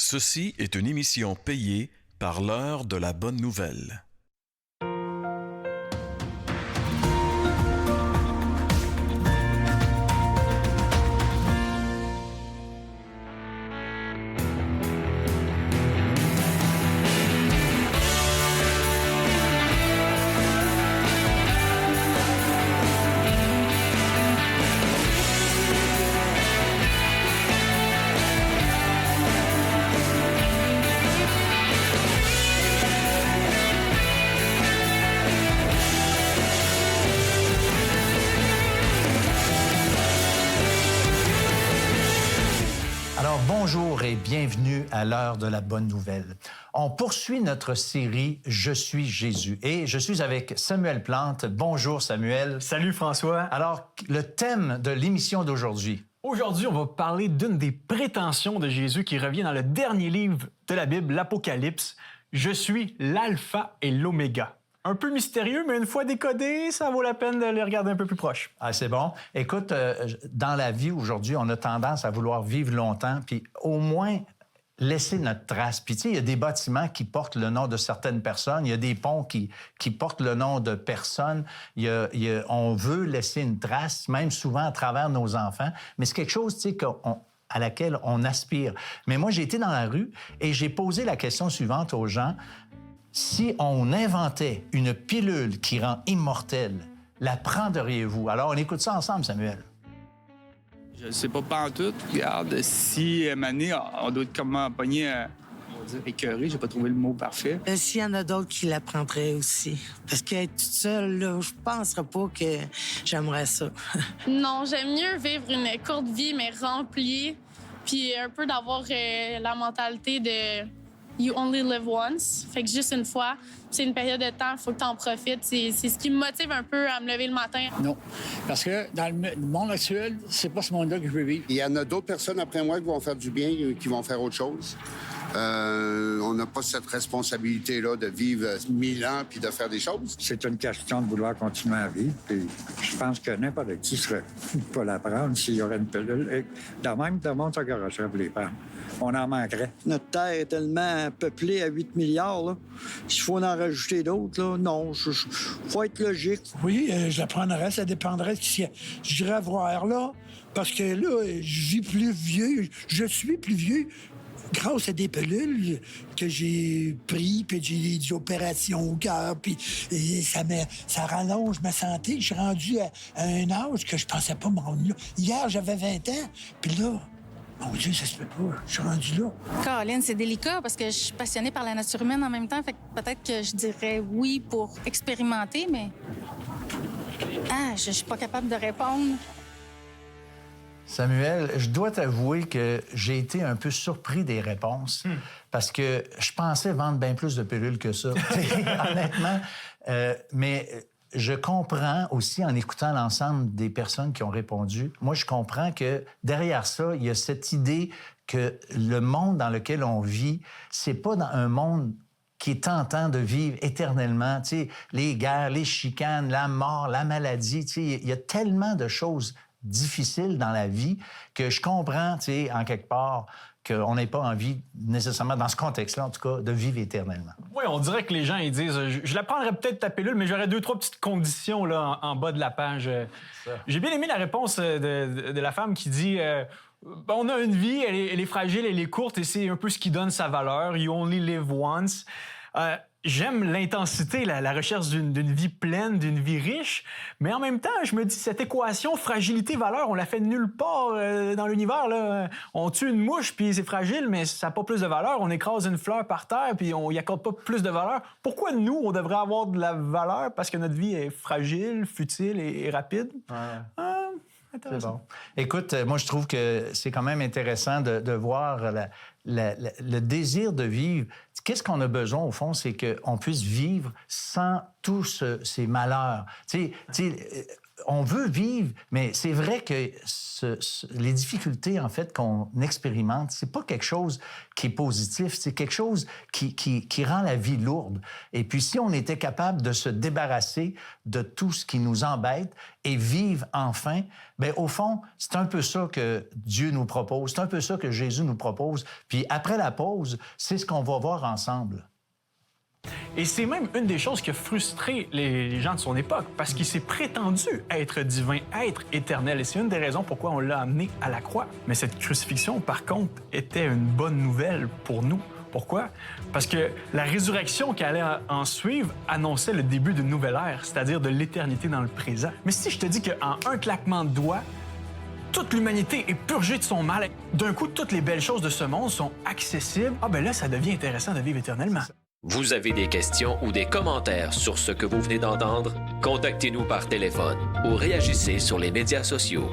Ceci est une émission payée par l'heure de la bonne nouvelle. Alors, bonjour et bienvenue à l'heure de la bonne nouvelle. On poursuit notre série « Je suis Jésus » et je suis avec Samuel Plante. Bonjour Samuel. Salut François. Alors, le thème de l'émission d'aujourd'hui. Aujourd'hui, on va parler d'une des prétentions de Jésus qui revient dans le dernier livre de la Bible, l'Apocalypse. « Je suis l'alpha et l'oméga ». Un peu mystérieux, mais une fois décodé, ça vaut la peine de le regarder un peu plus proche. Ah, c'est bon. Écoute, dans la vie aujourd'hui, on a tendance à vouloir vivre longtemps, puis au moins laisser notre trace. Puis tu sais, il y a des bâtiments qui portent le nom de certaines personnes, il y a des ponts qui portent le nom de personnes. On veut laisser une trace, même souvent à travers nos enfants, mais c'est quelque chose, tu sais, à laquelle on aspire. Mais moi, j'ai été dans la rue et j'ai posé la question suivante aux gens. Si on inventait une pilule qui rend immortelle, la prendriez-vous? Alors, on écoute ça ensemble, Samuel. Je ne sais pas en tout. Regarde, si à un moment donné, on doit être comme pogné, on va dire écœuré, j'ai pas trouvé le mot parfait. S'il y en a d'autres qui la prendraient aussi. Parce qu'être toute seule, là, je penserais pas que j'aimerais ça. Non, j'aime mieux vivre une courte vie, mais remplie, puis un peu d'avoir la mentalité de You only live once. Fait que juste une fois, c'est une période de temps, il faut que tu en profites. C'est ce qui me motive un peu à me lever le matin. Non, parce que dans le monde actuel, c'est pas ce monde-là que je veux vivre. Il y en a d'autres personnes après moi qui vont faire du bien, qui vont faire autre chose. On n'a pas cette responsabilité-là de vivre 1000 ans puis de faire des choses. C'est une question de vouloir continuer à vivre. Puis je pense que n'importe qui serait pas la prendre s'il y aurait une pilule. Et de même, tout le monde s'encouragerait pour les prendre. On en manquerait. Notre Terre est tellement peuplée à 8 milliards. Là. S'il faut en rajouter d'autres, là, non. Faut être logique. Oui, je la prendrais. Ça dépendrait de si j'irais voir là. Parce que là, je vis plus vieux. Je suis plus vieux. Grâce à des pilules que j'ai pris, puis j'ai des opérations au cœur, puis ça rallonge ma santé. Je suis rendu à un âge que je pensais pas me rendre là. Hier, j'avais 20 ans, puis là, mon Dieu, ça se peut pas. Je suis rendu là. Caroline, c'est délicat parce que je suis passionnée par la nature humaine en même temps, fait que peut-être que je dirais oui pour expérimenter, mais... je suis pas capable de répondre. Samuel, je dois t'avouer que j'ai été un peu surpris des réponses parce que je pensais vendre bien plus de pilules que ça, honnêtement. Mais je comprends aussi, en écoutant l'ensemble des personnes qui ont répondu, moi, je comprends que derrière ça, il y a cette idée que le monde dans lequel on vit, c'est pas dans un monde qui est tentant de vivre éternellement. Tu sais, les guerres, les chicanes, la mort, la maladie, tu sais, il y a tellement de choses difficile dans la vie que je comprends, tu sais, en quelque part, qu'on n'ait pas envie nécessairement, dans ce contexte-là, en tout cas, de vivre éternellement. Oui, on dirait que les gens, ils disent « Je la prendrais peut-être ta pilule, mais j'aurais 2-3 petites conditions là, en bas de la page. » J'ai bien aimé la réponse de la femme qui dit on a une vie, elle est fragile, elle est courte, et c'est un peu ce qui donne sa valeur. « You only live once. » J'aime l'intensité, la recherche d'une vie pleine, d'une vie riche, mais en même temps, je me dis, cette équation fragilité-valeur, on la fait nulle part dans l'univers. Là. On tue une mouche, puis c'est fragile, mais ça n'a pas plus de valeur. On écrase une fleur par terre, puis on n'y accorde pas plus de valeur. Pourquoi nous, on devrait avoir de la valeur parce que notre vie est fragile, futile et rapide? Ouais. C'est bon. Écoute, moi, je trouve que c'est quand même intéressant de voir le désir de vivre. Qu'est-ce qu'on a besoin, au fond, c'est qu'on puisse vivre sans tous ces malheurs. Tu sais, on veut vivre, mais c'est vrai que les difficultés, en fait, qu'on expérimente, c'est pas quelque chose qui est positif, c'est quelque chose qui rend la vie lourde. Et puis, si on était capable de se débarrasser de tout ce qui nous embête et vivre enfin, bien, au fond, c'est un peu ça que Dieu nous propose, c'est un peu ça que Jésus nous propose. Puis après la pause, c'est ce qu'on va voir ensemble. Et c'est même une des choses qui a frustré les gens de son époque, parce qu'il s'est prétendu être divin, être éternel. Et c'est une des raisons pourquoi on l'a amené à la croix. Mais cette crucifixion, par contre, était une bonne nouvelle pour nous. Pourquoi? Parce que la résurrection qui allait en suivre annonçait le début d'une nouvelle ère, c'est-à-dire de l'éternité dans le présent. Mais si je te dis qu'en un claquement de doigts, toute l'humanité est purgée de son mal, d'un coup, toutes les belles choses de ce monde sont accessibles, ben là, ça devient intéressant de vivre éternellement. Vous avez des questions ou des commentaires sur ce que vous venez d'entendre? Contactez-nous par téléphone ou réagissez sur les médias sociaux.